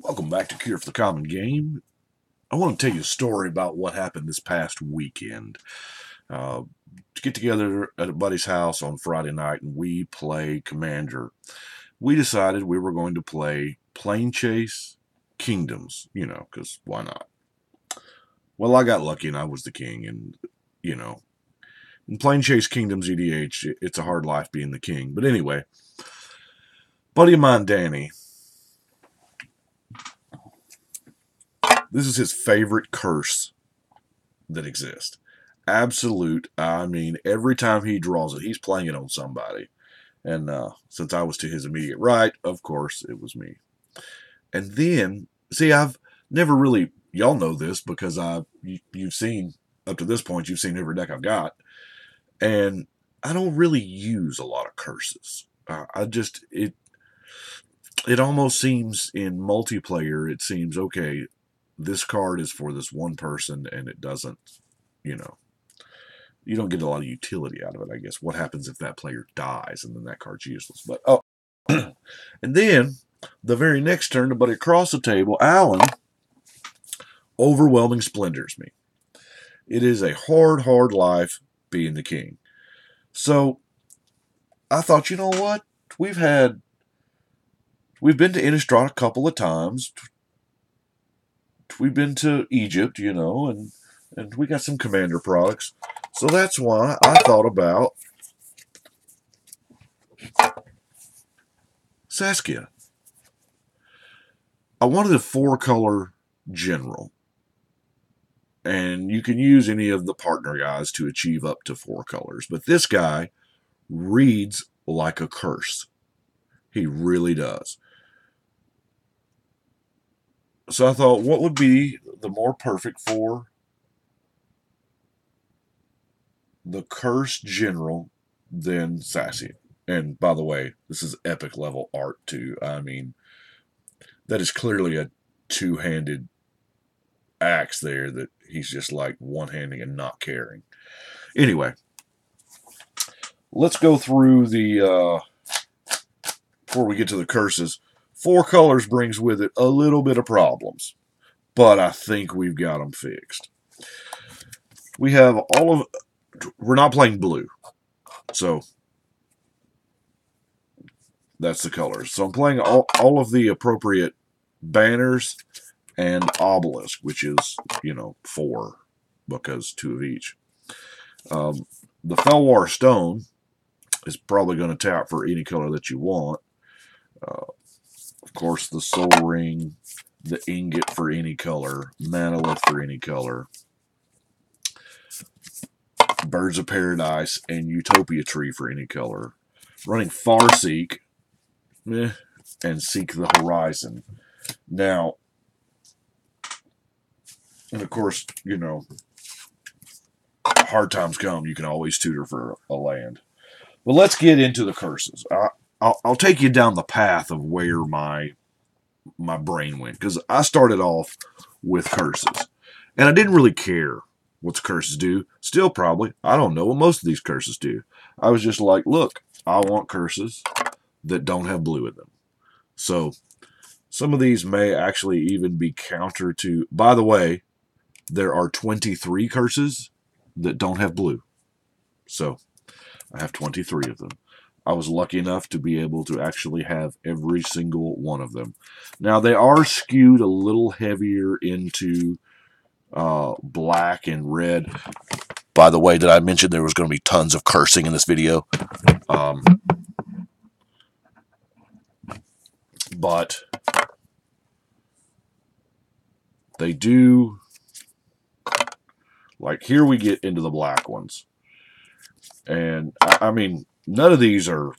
Welcome back to Cure for the Common Game. I want to tell you a story about what happened this past weekend. Uh, to get together at a buddy's house on Friday night and we play Commander. We decided we were going to play Plane Chase Kingdoms, because why not? Well, I got lucky and I was the king, and, in Plane Chase Kingdoms EDH, it's a hard life being the king. But anyway, buddy of mine, Danny, this is his favorite curse that exists. Absolute. I mean, every time he draws it, he's playing it on somebody. And since I was to his immediate right, of course, it was me. And then, see, I've never really, y'all know this because you've seen, up to this point, you've seen every deck I've got. And I don't really use a lot of curses. It almost seems in multiplayer, it seems, okay, this card is for this one person and it doesn't, you don't get a lot of utility out of it, I guess. What happens if that player dies and then that card's useless? But, and then the very next turn, but across the table, Alan overwhelming splendors me. It is a hard, hard life being the king. So I thought, you know what? We've been to Innistrad a couple of times. We've been to Egypt, and we got some Commander products. So that's why I thought about Saskia. I wanted a 4-color general. And you can use any of the partner guys to achieve up to 4 colors. But this guy reads like a curse. He really does. So I thought, what would be the more perfect for the curse general than Sassy? And by the way, this is epic level art too. I mean, that is clearly a two-handed axe there that he's just like one-handing and not caring. Anyway, let's go through the, before we get to the curses. 4 colors brings with it a little bit of problems, but I think we've got them fixed. We have we're not playing blue, so that's the colors. So I'm playing all of the appropriate banners and obelisk, which is, 4, because 2 of each. The Felwar Stone is probably going to tap for any color that you want. Of course, the Soul Ring, the Ingot for any color, Manolith for any color, Birds of Paradise, and Utopia Tree for any color. Running Farseek, and Seek the Horizon. Now, and of course, hard times come, you can always tutor for a land. But let's get into the curses. I'll take you down the path of where my brain went, because I started off with curses, and I didn't really care what the curses do. Still, probably, I don't know what most of these curses do. I was just like, look, I want curses that don't have blue in them. So some of these may actually even be counter to. By the way, there are 23 curses that don't have blue. So I have 23 of them. I was lucky enough to be able to actually have every single one of them. Now, they are skewed a little heavier into black and red. By the way, did I mention there was going to be tons of cursing in this video? But they do, like here we get into the black ones. And I mean, none of these are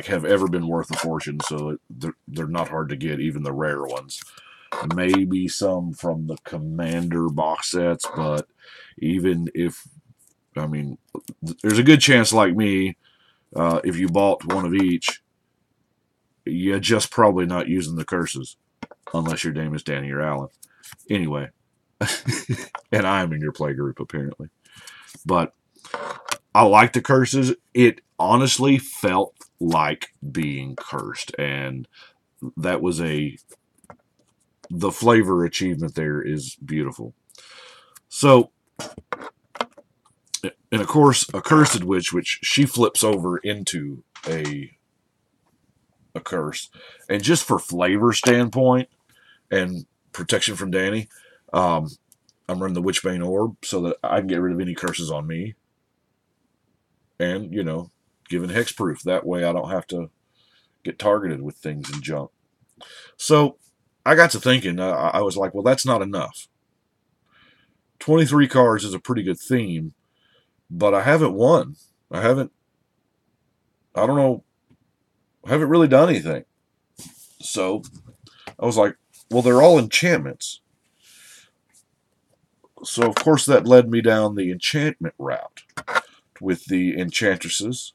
have ever been worth a fortune, so they're not hard to get, even the rare ones. Maybe some from the Commander box sets, but even if, I mean, there's a good chance, like me, if you bought one of each, you're just probably not using the curses, unless your name is Danny or Alan. Anyway, and I'm in your play group, apparently. But I like the curses. It honestly felt like being cursed, and that was the flavor achievement there is beautiful. So, and of course, a cursed witch, which she flips over into a curse, and just for flavor standpoint and protection from Danny, um, I'm running the Witchbane Orb so that I can get rid of any curses on me, and giving hexproof. That way, I don't have to get targeted with things and junk. So, I got to thinking. I was like, well, that's not enough. 23 cards is a pretty good theme, but I haven't won. I haven't. I don't know. I haven't really done anything. So I was like, well, they're all enchantments. So, of course, that led me down the enchantment route with the enchantresses.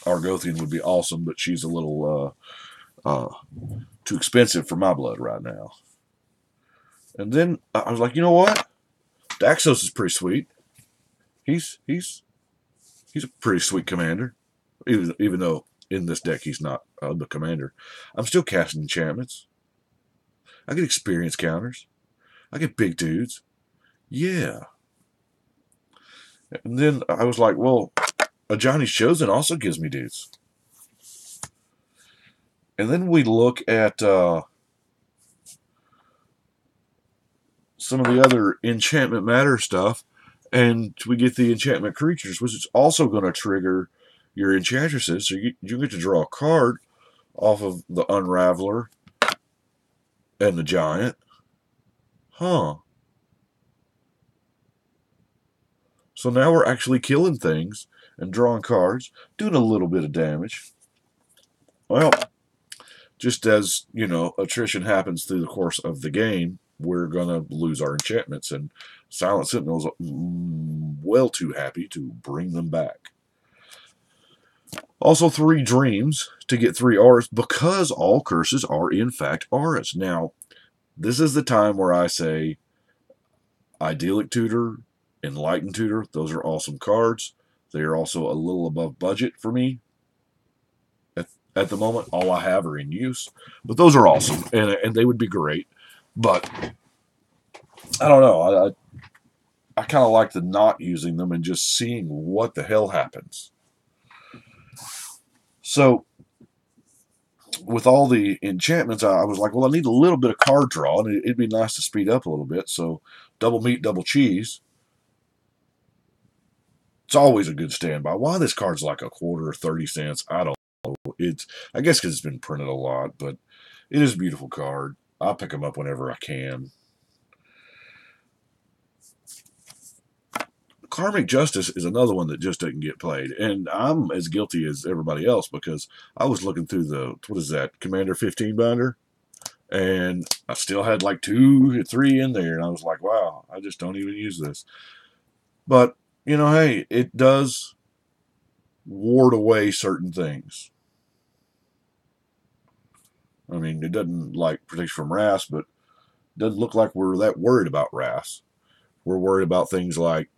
Argothian would be awesome, but she's a little too expensive for my blood right now. And then I was like, you know what? Daxos is pretty sweet. He's a pretty sweet commander, even though in this deck he's not the commander. I'm still casting enchantments. I get experience counters. I get big dudes. Yeah. And then I was like, well, a Johnny's Chosen also gives me dudes. And then we look at some of the other enchantment matter stuff, and we get the enchantment creatures, which is also going to trigger your enchantresses. So you get to draw a card off of the Unraveler and the Giant. Huh. So now we're actually killing things and drawing cards, doing a little bit of damage. Well, just as, attrition happens through the course of the game, we're going to lose our enchantments, and Silent Sentinel's well too happy to bring them back. Also, 3 dreams to get 3 auras, because all curses are, in fact, auras. Now, this is the time where I say Idyllic Tutor, Enlightened Tutor, those are awesome cards. They are also a little above budget for me. At the moment, all I have are in use. But those are awesome, and they would be great. But I don't know. I kind of like the not using them and just seeing what the hell happens. So, with all the enchantments, I was like, well, I need a little bit of card draw, and it'd be nice to speed up a little bit. So, double meat, double cheese. It's always a good standby. Why this card's like a quarter or 30 cents, I don't know. I guess because it's been printed a lot, but it is a beautiful card. I'll pick them up whenever I can. Karmic Justice is another one that just doesn't get played, and I'm as guilty as everybody else because I was looking through the Commander 15 binder, and I still had like 2 or 3 in there, and I was like, wow, I just don't even use this. But hey, it does ward away certain things. I mean, it doesn't protect from wrath, but it doesn't look like we're that worried about wrath. We're worried about things like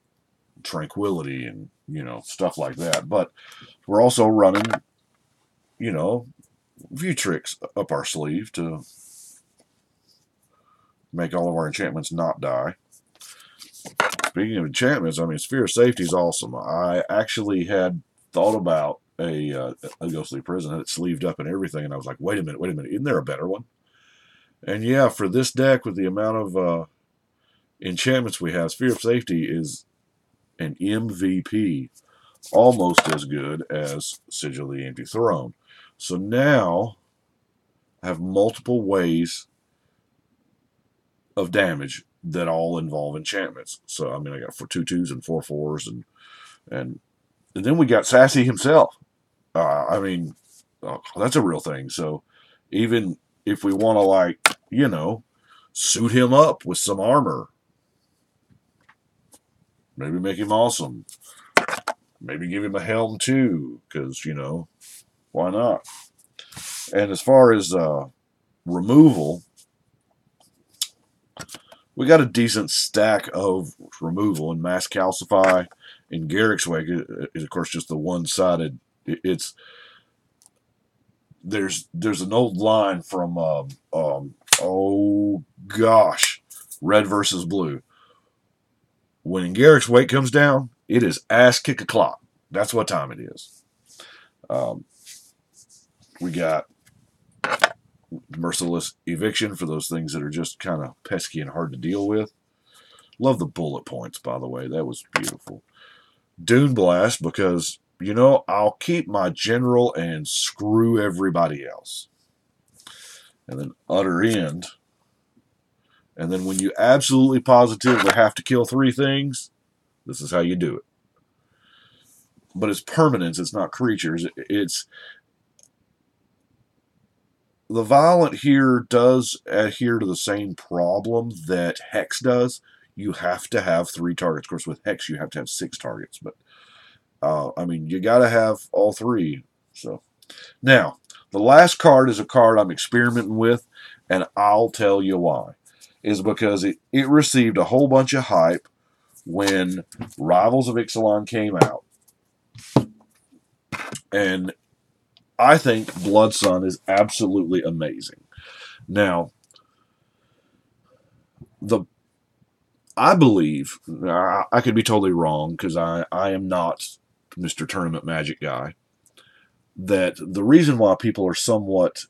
tranquility and stuff like that, but we're also running a few tricks up our sleeve to make all of our enchantments not die. Speaking of enchantments, I mean, Sphere of Safety is awesome. I actually had thought about a Ghostly Prison, had it sleeved up and everything, and I was like, wait a minute, isn't there a better one? And yeah, for this deck with the amount of enchantments we have, Sphere of Safety is an MVP, almost as good as Sigil of the Empty Throne. So now I have multiple ways of damage that all involve enchantments. So I mean, I got 2 2s and 4 4s, and then we got Sassy himself. I mean, that's a real thing. So even if we want to suit him up with some armor, maybe make him awesome. Maybe give him a helm too, because, why not? And as far as removal, we got a decent stack of removal, and Mass Calcify and Garrick's Wake is, of course, just the one-sided. It's there's an old line from oh gosh, Red versus Blue. When Garrick's weight comes down, it is ass kick o'clock. That's what time it is. Um, we got Merciless Eviction for those things that are just kind of pesky and hard to deal with. Love the bullet points, by the way. That was beautiful. Dune Blast, because, you know, I'll keep my general and screw everybody else. And then Utter End. And then when you absolutely positively have to kill 3 things, this is how you do it. But it's permanence, it's not creatures. It's the violent here does adhere to the same problem that Hex does. You have to have 3 targets. Of course, with Hex, you have to have 6 targets. But, I mean, you got to have all 3. So, now, the last card is a card I'm experimenting with, and I'll tell you why. Is because it received a whole bunch of hype when Rivals of Ixalan came out. And I think Blood Sun is absolutely amazing. Now, I believe, I could be totally wrong because I am not Mr. Tournament Magic guy, that the reason why people are somewhat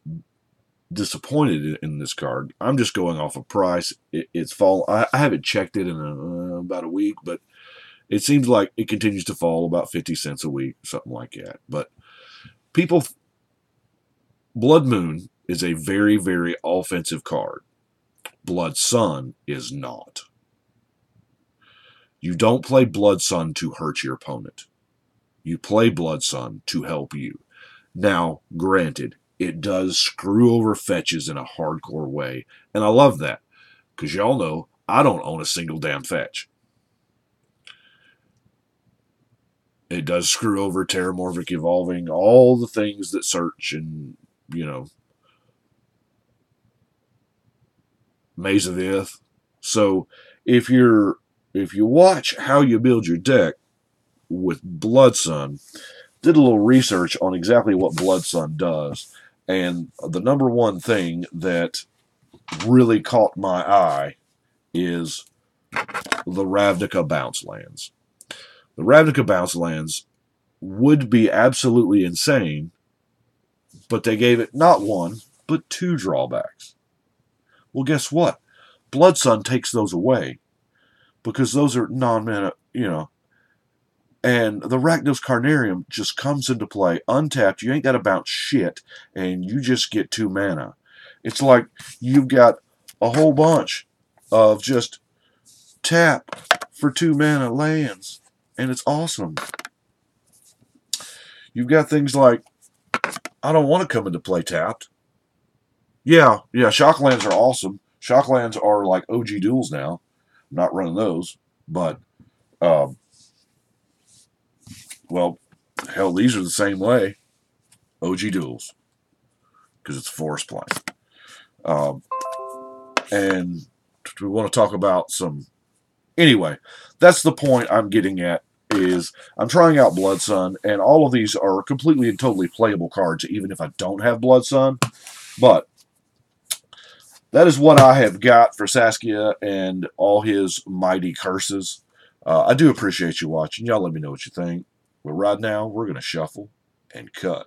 disappointed in this card, I'm just going off of price. It's fall. I haven't checked it in about a week, but it seems like it continues to fall about 50 cents a week, something like that. But people, Blood Moon is a very, very offensive card. Blood Sun is not. You don't play Blood Sun to hurt your opponent. You play Blood Sun to help you. Now, granted, it does screw over fetches in a hardcore way, and I love that, because y'all know I don't own a single damn fetch. It does screw over Terramorphic Evolving, all the things that search and, you know, Maze of Ith. So, if you watch how you build your deck with Blood Sun, did a little research on exactly what Blood Sun does, and the number one thing that really caught my eye is the Ravnica bounce lands. The Ravnica bounce lands would be absolutely insane, but they gave it not 1, but 2 drawbacks. Well, guess what? Blood Sun takes those away, because those are non-mana, you know. And the Rakdos Carnarium just comes into play untapped. You ain't got to bounce shit, and you just get 2 mana. It's like you've got a whole bunch of just tap for 2 mana lands, and it's awesome. You've got things like, I don't want to come into play tapped. Yeah, Shocklands are awesome. Shocklands are like OG duels now. I'm not running those, but well, hell, these are the same way. OG duels, because it's forest plane. And we want to talk about some. Anyway, that's the point I'm getting at. Is I'm trying out Blood Sun, and all of these are completely and totally playable cards, even if I don't have Blood Sun. But that is what I have got for Saskia and all his mighty curses. I do appreciate you watching. Y'all let me know what you think. But right now, we're going to shuffle and cut.